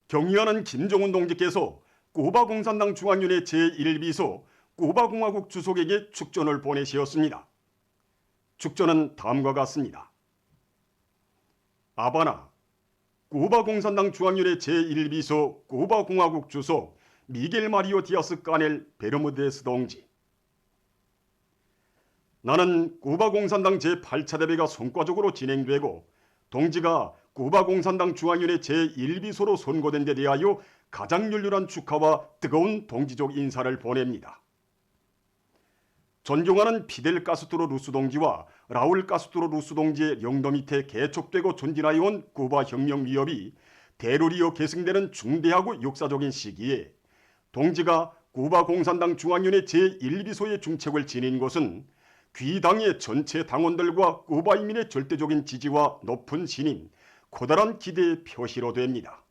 경의하는 김정은 동지께서 쿠바 공산당 중앙위원회 제1비서 쿠바공화국 주석에게 축전을 보내시었습니다. 축전은 다음과 같습니다. 아바나, 쿠바 공산당 중앙위원회 제1비서 쿠바공화국 주석 미겔 마리오 디아스 까넬 베르무데스 동지. 나는 쿠바 공산당 제8차 대회가 성과적으로 진행되고 동지가 쿠바 공산당 중앙위원회 제1비서로 선고된 데 대하여 가장 열렬한 축하와 뜨거운 동지적 인사를 보냅니다. 존경하는 피델 카스트로 루스 동지와 라울 카스트로 루스 동지의 영도 밑에 개척되고 전진하여 온 쿠바 혁명 위협이 대로리어 계승되는 중대하고 역사적인 시기에 동지가 쿠바 공산당 중앙위원회 제1비서의 중책을 지닌 것은 귀당의 전체 당원들과 쿠바 인민의 절대적인 지지와 높은 신임, 커다란 기대의 표시로 됩니다.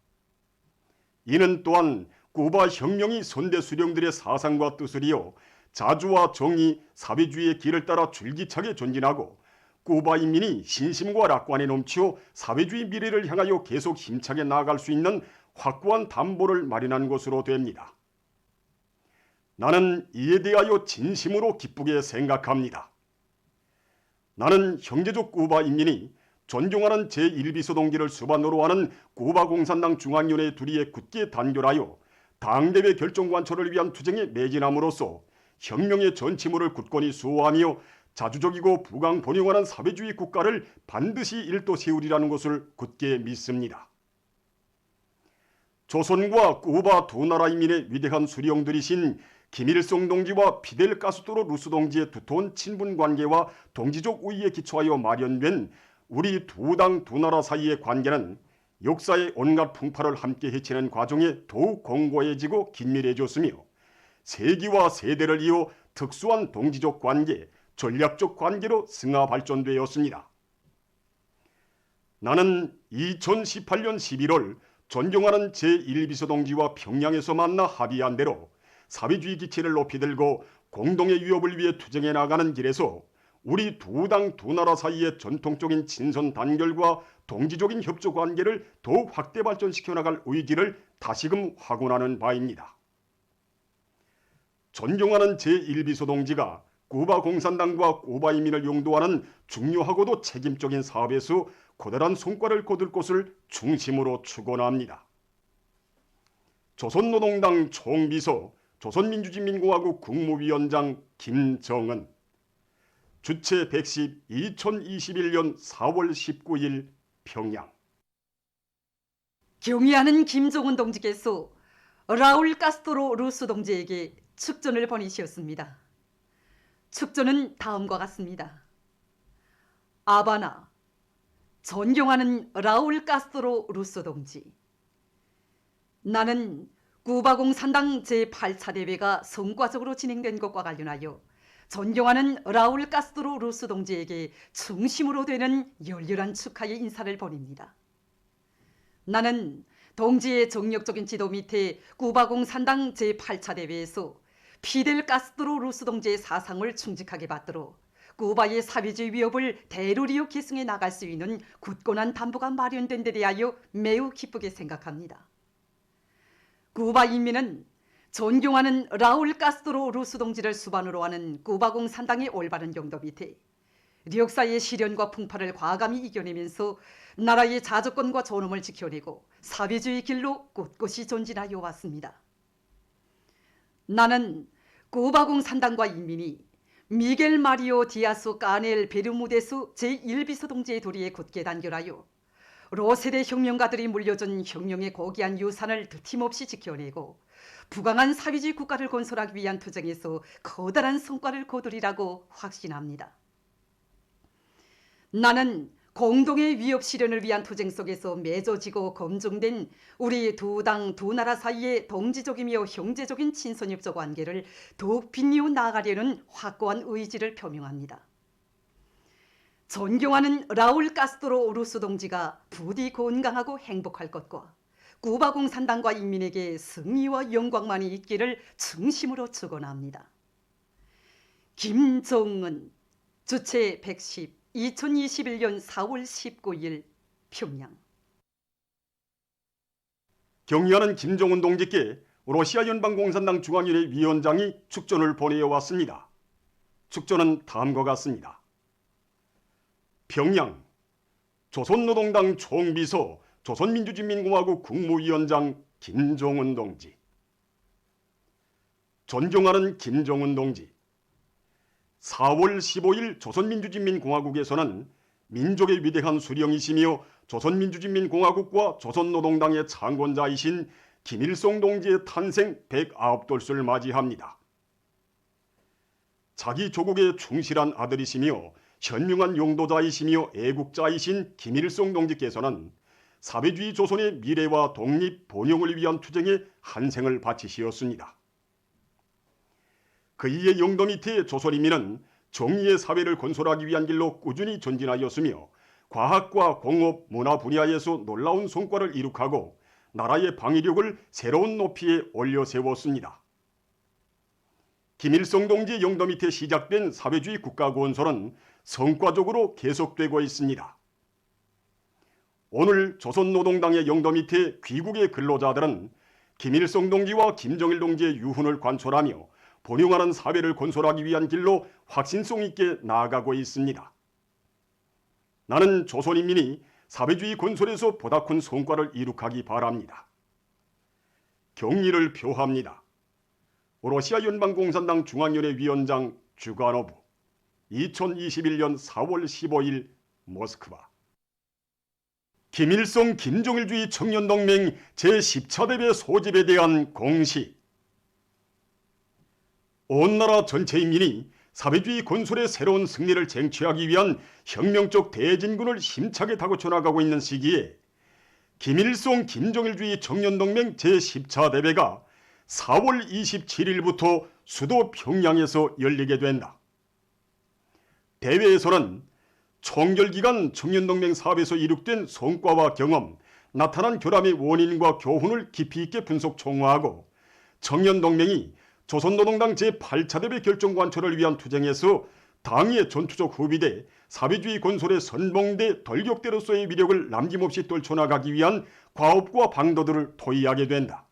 이는 또한 쿠바 혁명이 선대 수령들의 사상과 뜻을 이어 자주와 정의, 사회주의의 길을 따라 줄기차게 전진하고 쿠바 인민이 신심과 lạc 관에 넘치어 사회주의 미래를 향하여 계속 힘차게 나아갈 수 있는 확고한 담보를 마련한 것으로 됩니다. 나는 이에 대하여 진심으로 기쁘게 생각합니다. 나는 형제적 쿠바 인민이 존경하는 제1비서 동지를 수반으로 하는 쿠바 공산당 중앙위원회 둘이에 굳게 단결하여 당대회 결정 관철을 위한 투쟁에 매진함으로써 혁명의 전치물을 굳건히 수호하며 자주적이고 부강번영하는 사회주의 국가를 반드시 일도 세우리라는 것을 굳게 믿습니다. 조선과 쿠바 두 나라 인민의 위대한 수령들이신 김일성 동지와 피델 카스트로 루스 동지의 두터운 친분 관계와 동지적 우위에 기초하여 마련된 우리 두 당 두 나라 사이의 관계는 역사의 온갖 풍파를 함께 헤치는 과정에 더욱 공고해지고 긴밀해졌으며 세기와 세대를 이어 특수한 동지적 관계, 전략적 관계로 승하 발전되었습니다. 나는 2018년 11월 존경하는 제1비서 동지와 평양에서 만나 합의한 대로 사회주의 기치를 높이 들고 공동의 위협을 위해 투쟁해 나가는 길에서 우리 두 당 두 나라 사이의 전통적인 친선 단결과 동지적인 협조 관계를 더욱 확대 발전시켜 나갈 의지를 다시금 확언하는 바입니다. 존경하는 제1비서 동지가 쿠바 공산당과 쿠바 인민을 용도하는 중요하고도 책임적인 사업에서 커다란 성과를 거둘 것을 중심으로 축원합니다. 조선노동당 총비서 조선민주주의인민공화국 국무위원장 김정은. 주체 110 2021년 4월 19일 평양. 경의하는 김정은 동지께서 라울 카스트로 루스 동지에게 축전을 보내시었습니다. 축전은 다음과 같습니다. 아바나, 존경하는 라울 카스트로 루스 동지. 나는 쿠바 공산당 제8차 대회가 성과적으로 진행된 것과 관련하여 존경하는 라울 카스트로 루스 동지에게 중심으로 되는 열렬한 축하의 인사를 보냅니다. 나는 동지의 정력적인 지도 밑에 쿠바 공산당 제8차 대회에서 피델 카스트로 루스 동지의 사상을 충직하게 받들어 쿠바의 사회주의 위협을 대로리어 계승해 나갈 수 있는 굳건한 담보가 마련된 데 대하여 매우 기쁘게 생각합니다. 쿠바 인민은 존경하는 라울 카스트로 루스 동지를 수반으로 하는 쿠바 공산당의 올바른 영도 밑에 역사의 시련과 풍파를 과감히 이겨내면서 나라의 자주권과 존엄을 지켜내고 사회주의 길로 꿋꿋이 전진하여 왔습니다. 나는 쿠바 공산당과 인민이 미겔 마리오 디아스 까넬 베르무데스 제1비서 동지의 도리에 굳게 단결하여 로세대 혁명가들이 물려준 혁명의 고귀한 유산을 드팀없이 지켜내고 부강한 사회주의 국가를 건설하기 위한 투쟁에서 커다란 성과를 거두리라고 확신합니다. 나는 공동의 위협 실현을 위한 투쟁 속에서 맺어지고 검증된 우리 두 당 두 나라 사이의 동지적이며 형제적인 친선협조 관계를 더욱 빛내어 나아가려는 확고한 의지를 표명합니다. 존경하는 라울 카스트로 루스 동지가 부디 건강하고 행복할 것과 쿠바 공산당과 인민에게 승리와 영광만이 있기를 진심으로 축원합니다. 김정은. 주체 110 2021년 4월 19일 평양. 경의하는 김정은 동지께 러시아 연방공산당 중앙위원회 위원장이 축전을 보내어왔습니다. 축전은 다음과 같습니다. 평양 조선노동당 총비서 조선민주주의인민공화국 국무위원장 김정은 동지. 존경하는 김정은 동지. 4월 15일 조선민주주의인민공화국에서는 민족의 위대한 수령이시며 조선민주주의인민공화국과 조선노동당의 창건자이신 김일성 동지의 탄생 109돌수를 맞이합니다. 자기 조국의 충실한 아들이시며 현명한 용도자이시며 애국자이신 김일성 동지께서는 사회주의 조선의 미래와 독립, 번영을 위한 투쟁에 한생을 바치시었습니다. 그이의 영도 밑에 조선인민은 정의의 사회를 건설하기 위한 길로 꾸준히 전진하였으며 과학과 공업, 문화 분야에서 놀라운 성과를 이룩하고 나라의 방위력을 새로운 높이에 올려 세웠습니다. 김일성 동지의 영도 밑에 시작된 사회주의 국가 건설은 성과적으로 계속되고 있습니다. 오늘 조선노동당의 영도 밑에 귀국의 근로자들은 김일성 동지와 김정일 동지의 유훈을 관철하며 번영하는 사회를 건설하기 위한 길로 확신성 있게 나아가고 있습니다. 나는 조선인민이 사회주의 건설에서 보다 큰 성과를 이룩하기 바랍니다. 경의를 표합니다. 러시아 연방공산당 중앙위원회 위원장 주가노브 2021년 4월 15일 모스크바. 김일성 김정일주의 청년동맹 제14 대회 소집에 대한 공시. 온 나라 전체 인민이 사회주의 건설의 새로운 승리를 쟁취하기 위한 혁명적 대진군을 힘차게 다그쳐 나가고 있는 시기에 김일성 김정일주의 청년동맹 제14 대회가 4월 27일부터 수도 평양에서 열리게 된다. 대회에서는 총결기간 청년동맹 사업에서 이룩된 성과와 경험, 나타난 결함의 원인과 교훈을 깊이 있게 분석 총화하고 청년동맹이 조선노동당 제8차 대회 결정 관철을 위한 투쟁에서 당의 전투적 후비대, 사회주의 건설의 선봉대 돌격대로서의 위력을 남김없이 떨쳐나가기 위한 과업과 방도들을 토의하게 된다.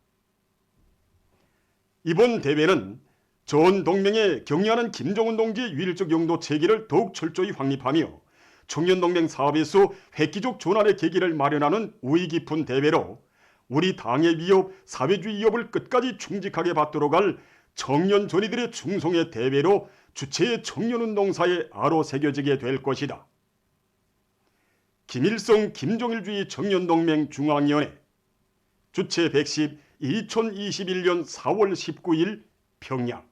이번 대회는 전 동맹에 경의하는 김정은 동지의 유일적 영도 체계를 더욱 철저히 확립하며 청년동맹 사업에서 획기적 전환의 계기를 마련하는 우의 깊은 대회로 우리 당의 위협, 사회주의 위협을 끝까지 충직하게 받도록 할 청년 전의들의 충성의 대회로 주체의 청년운동사에 아로 새겨지게 될 것이다. 김일성 김정일주의 청년동맹 중앙위원회 주체 110 2021년 4월 19일 평양.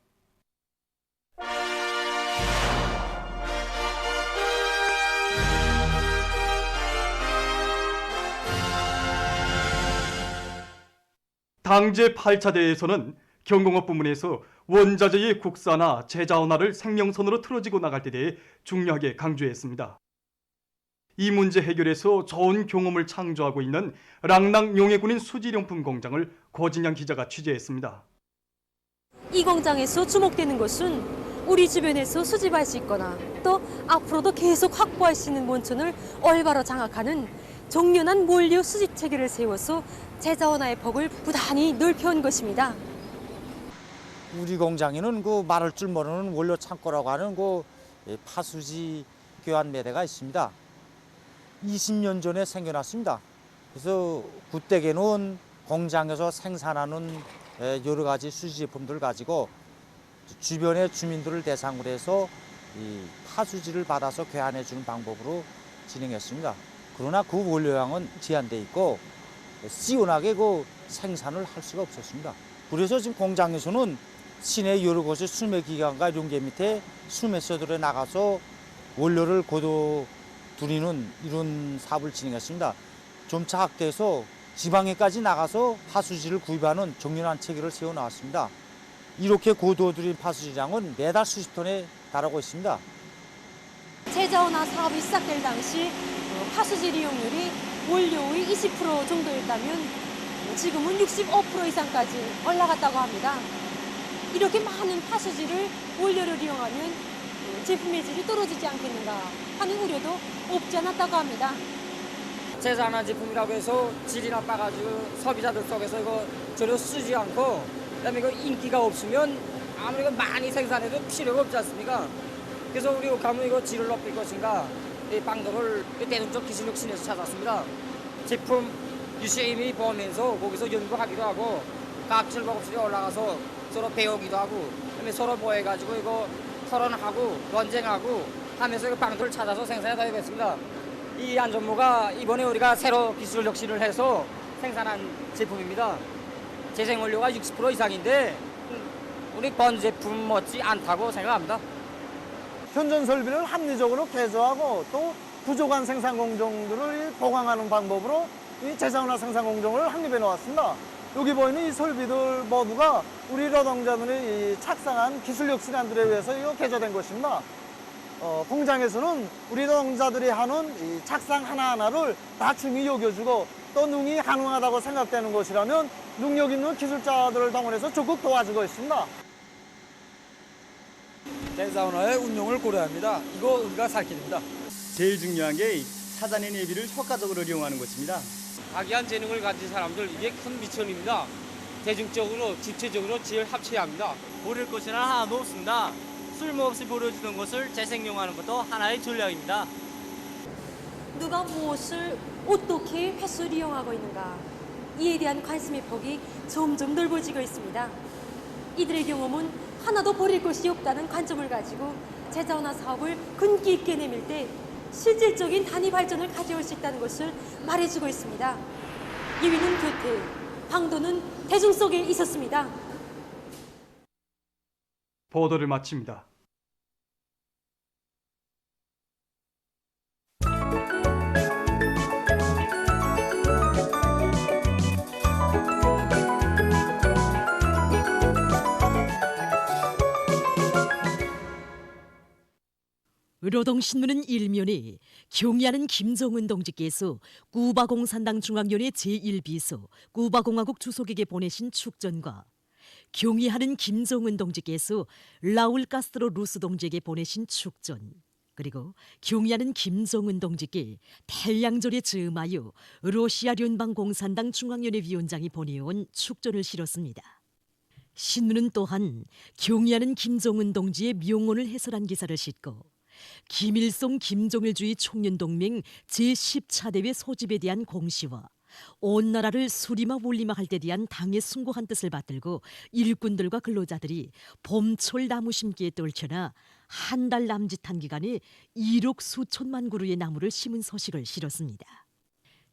당 제8차 대회에서는 경공업 부문에서 원자재의 국산화, 재자원화를 생명선으로 틀어지고 나갈 때 대해 중요하게 강조했습니다. 이 문제 해결에서 좋은 경험을 창조하고 있는 랑랑 용해군인 수지용품 공장을 고진양 기자가 취재했습니다. 이 공장에서 주목되는 것은 우리 주변에서 수집할 수 있거나 또 앞으로도 계속 확보할 수 있는 원천을 올바로 장악하는 정연한 원료 수집 체계를 세워서 재자원화의 폭을 부단히 넓혀온 것입니다. 우리 공장에는 그 말할 줄 모르는 원료 창고라고 하는 그 파수지 교환 매대가 있습니다. 20년 전에 생겨났습니다. 그래서 구댁에는 공장에서 생산하는 여러 가지 수지 제품들을 가지고 주변의 주민들을 대상으로 해서 이 파수지를 받아서 교환해 주는 방법으로 진행했습니다. 그러나 그 원료량은 제한돼 있고 시원하게 그 생산을 할 수가 없었습니다. 그래서 지금 공장에서는 시내 여러 곳의 수매기관과 용계 밑에 수매소들에 나가서 원료를 고도 두리는 이런 사업을 진행했습니다. 점차 확대해서 지방에까지 나가서 파수지를 구입하는 정연한 체계를 세워나왔습니다. 이렇게 고도 두린 파수지량은 매달 수십 톤에 달하고 있습니다. 재자원화 사업이 시작될 당시 파수지 이용률이 원료의 20% 정도였다면 지금은 65% 이상까지 올라갔다고 합니다. 이렇게 많은 파수지를 원료를 이용하면 제품의 질이 떨어지지 않겠는가 하는 우려도 없지 않았다고 합니다. 제자나 제품이라고 해서 질이 나빠가지고 소비자들 속에서 이거 전혀 쓰지 않고, 그다음에 이거 인기가 없으면 아무리 많이 생산해도 필요가 없지 않습니까? 그래서 우리 가면 이거 질을 높일 것인가, 이 방도를 대중적 기술력 신에서 찾았습니다. 제품 유시임이 보면서 거기서 연구하기도 하고, 과학질 보급실에 올라가서 서로 배우기도 하고, 그다음에 서로 모여가지고 이거 토론하고 논쟁하고 하면서 이 방도를 찾아서 생산에 도입했습니다. 이 안전모가 이번에 우리가 새로 기술 혁신을 해서 생산한 제품입니다. 재생원료가 60% 이상인데 우리 본 제품 못지 않다고 생각합니다. 현존 설비를 합리적으로 개조하고 또 부족한 생산 공정들을 보강하는 방법으로 이 제자운화 생산 공정을 확립해 놓았습니다. 여기 보이는 이 설비들 모두가 우리 노동자들이 착상한 기술 혁신안들에 의해서 이거 개조된 것입니다. 공장에서는 우리 노동자들이 하는 이 착상 하나하나를 다 중히 여겨주고 또 능이 가능하다고 생각되는 것이라면 능력 있는 기술자들을 동원해서 적극 도와주고 있습니다. 제자운화의 운용을 고려합니다. 이거 우리가 살 길입니다. 제일 중요한 게 사단의 내비를 효과적으로 이용하는 것입니다. 박이한 재능을 가진 사람들, 이게 큰 미천입니다. 대중적으로 집체적으로 지혜를 합쳐야 합니다. 버릴 것은 하나도 없습니다. 쓸모없이 버려지던 것을 재생용하는 것도 하나의 전략입니다. 누가 무엇을 어떻게 횟수를 이용하고 있는가, 이에 대한 관심의 폭이 점점 넓어지고 있습니다. 이들의 경험은 하나도 버릴 것이 없다는 관점을 가지고 제자운화 사업을 근기 있게 내밀 때 실질적인 단위 발전을 가져올 수 있다는 것을 말해주고 있습니다. 유위는 곁에, 방도는 대중 속에 있었습니다. 보도를 마칩니다. 노동신문은 일면에 경의하는 김정은 동지께서 쿠바 공산당 중앙위원회 제1비서 쿠바공화국 주석에게 보내신 축전과 경의하는 김정은 동지께서 라울 카스트로 루스 동지에게 보내신 축전, 그리고 경의하는 김정은 동지께 태양절에 즈음하여 러시아 연방공산당 중앙위원회 위원장이 보내온 축전을 실었습니다. 신문은 또한 경의하는 김정은 동지의 명언을 해설한 기사를 싣고 김일성 김정일주의 총연동맹 제10차대회 소집에 대한 공시와 온 나라를 수리마 몰리마 할 때 대한 당의 숭고한 뜻을 받들고 일꾼들과 근로자들이 봄철 나무 심기에 떨쳐나 한 달 남짓한 기간에 1억 수천만 그루의 나무를 심은 소식을 실었습니다.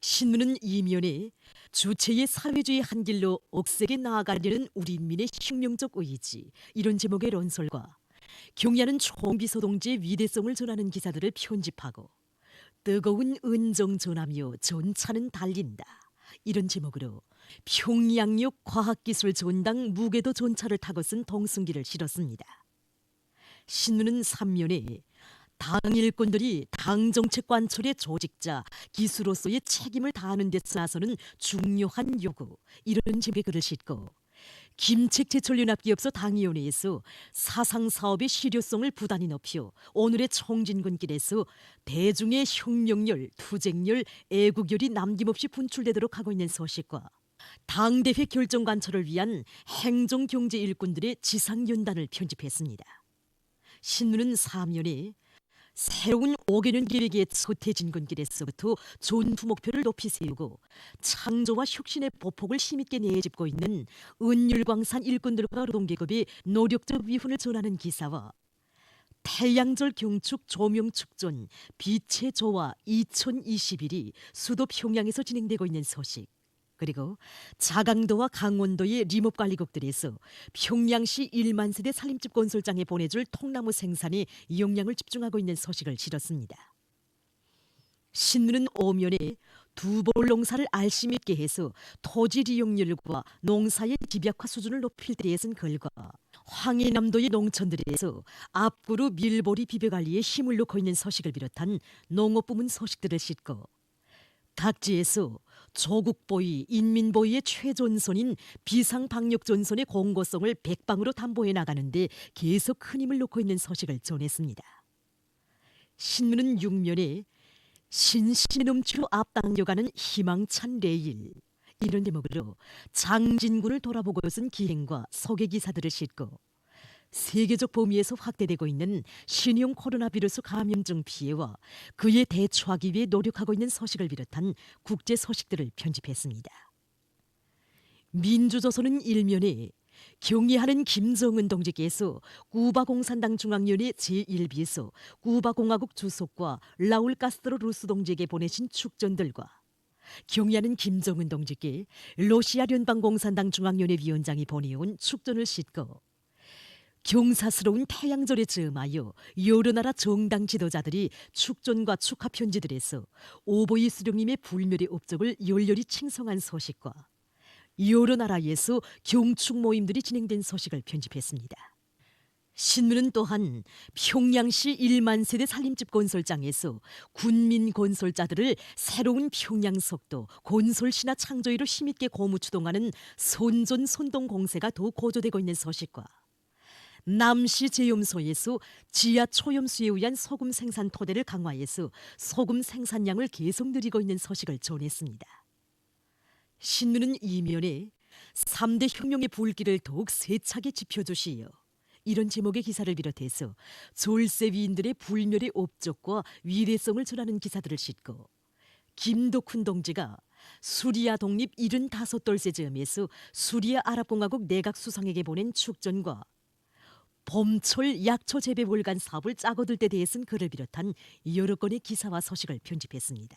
신문은 이면에 주체의 사회주의 한 길로 억세게 나아가려는 우리 인민의 혁명적 의지, 이런 제목의 론설과 경의하는 총비서 동지의 위대성을 전하는 기사들을 편집하고 뜨거운 은정 전하며 전차는 달린다, 이런 제목으로 평양역 과학기술 전당 무게도 전차를 타고 쓴 동승기를 실었습니다. 신문은 3면에 당 일꾼들이 당 정책 관철의 조직자, 기수로서의 책임을 다하는 데서 나서는 중요한 요구, 이런 제목의 글을 싣고 김책제철연합기업소 당위원회에서 사상사업의 실효성을 부단히 높여 오늘의 총진군길에서 대중의 혁명열, 투쟁열, 애국열이 남김없이 분출되도록 하고 있는 소식과 당대회 결정 관철을 위한 행정경제 일꾼들의 지상연단을 편집했습니다. 신문은 3면에 새로운 5개년 계획의 서태진군길에서부터 존투 목표를 높이 세우고 창조와 혁신의 보폭을 힘있게 내짚고 있는 은율광산 일꾼들과 노동계급의 노력적 위훈을 전하는 기사와 태양절 경축 조명축전 빛의 조화 2021이 수도 평양에서 진행되고 있는 소식, 그리고 자강도와 강원도의林업관리국들에서 평양시 1만 세대 살림집 건설장에 보내줄 통나무 생산에 역량을 집중하고 있는 소식을 실었습니다. 신문은 5면에 두볼 농사를 알심 있게 해서 토지 이용률과 농사의 집약화 수준을 높일 때에 쓴 글과 황해남도의 농촌들에서 앞구루 밀보리 비벼관리에 힘을 놓고 있는 소식을 비롯한 농업부문 소식들을 싣고 각지에서 조국보위, 인민보위의 최전선인 비상방역전선의 공고성을 백방으로 담보해 나가는데 계속 큰 힘을 놓고 있는 소식을 전했습니다. 신문은 6면에 신심이 넘치고 앞당겨가는 희망찬 레일. 이런 제목으로 장진군을 돌아보고 쓴 기행과 소개 기사들을 싣고 세계적 범위에서 확대되고 있는 신형 코로나 비루스 감염증 피해와 그에 대처하기 위해 노력하고 있는 소식을 비롯한 국제 소식들을 편집했습니다. 민주조선은 일면에 경의하는 김정은 동지께서 쿠바 공산당 중앙위원회 제1비서 쿠바공화국 주석과 라울 카스트로 루스 동지에게 보내신 축전들과 경의하는 김정은 동지께 러시아 연방공산당 중앙위원회 위원장이 보내온 축전을 싣고 경사스러운 태양절에 즈음하여 여러 나라 정당 지도자들이 축전과 축하 편지들에서 오보이 수령님의 불멸의 업적을 열렬히 칭송한 소식과 여러 나라에서 경축 모임들이 진행된 소식을 편집했습니다. 신문은 또한 평양시 1만 세대 살림집 건설장에서 군민 건설자들을 새로운 평양 속도 건설 신화 창조위로 힘있게 고무 추동하는 선전 선동 공세가 더욱 고조되고 있는 소식과 남시 제염소에서 지하 초염수에 의한 소금 생산 토대를 강화해서 소금 생산량을 계속 늘리고 있는 소식을 전했습니다. 신문은 이면에 3대 혁명의 불길을 더욱 세차게 지펴주시어 이런 제목의 기사를 비롯해서 졸세 위인들의 불멸의 업적과 위대성을 전하는 기사들을 싣고 김덕훈 동지가 수리아 독립 75돌세 즈음에서 수리아 아랍공화국 내각 수상에게 보낸 축전과 봄철 약초 재배 월간 사업을 짜고들 때 대해 쓴 글을 비롯한 여러 건의 기사와 소식을 편집했습니다.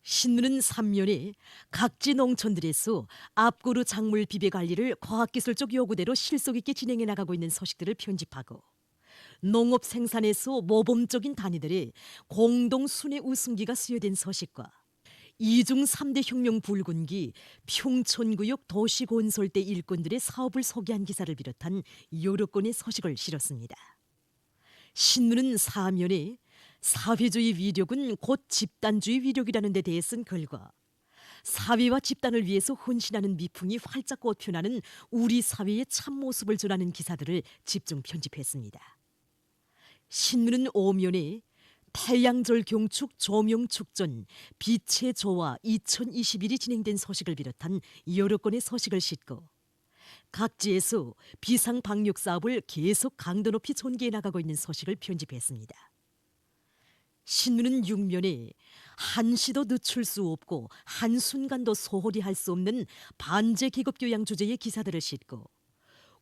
신문은 3면에 각지 농촌들에서 앞고루 작물 비배 관리를 과학기술적 요구대로 실속 있게 진행해 나가고 있는 소식들을 편집하고 농업 생산에서 모범적인 단위들의 공동 순회 우승기가 수여된 소식과 이중 3대 혁명 불군기 평촌구역 도시건설대 일꾼들의 사업을 소개한 기사를 비롯한 여러 건의 소식을 실었습니다. 신문은 4면에 사회주의 위력은 곧 집단주의 위력이라는 데 대해 쓴 글과 사회와 집단을 위해서 헌신하는 미풍이 활짝 꽃피어나는 우리 사회의 참모습을 전하는 기사들을 집중 편집했습니다. 신문은 5면에 태양절 경축 조명축전 빛의 조화 2021이 진행된 소식을 비롯한 여러 건의 소식을 싣고 각지에서 비상 방역 사업을 계속 강도 높이 전개해 나가고 있는 소식을 편집했습니다. 신문은 6면에 한시도 늦출 수 없고 한순간도 소홀히 할 수 없는 반제 계급교양 주제의 기사들을 싣고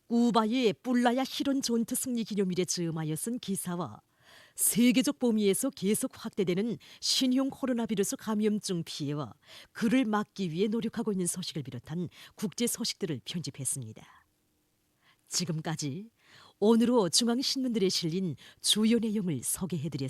쿠바의 뿔라야 히론 존트 승리 기념일에 즈음하여 쓴 기사와 세계적 범위에서 계속 확대되는 신형 코로나 비루스 감염증 피해와 그를 막기 위해 노력하고 있는 소식을 비롯한 국제 소식들을 편집했습니다. 지금까지 오늘로 중앙신문들에 실린 주요 내용을 소개해드렸습니다.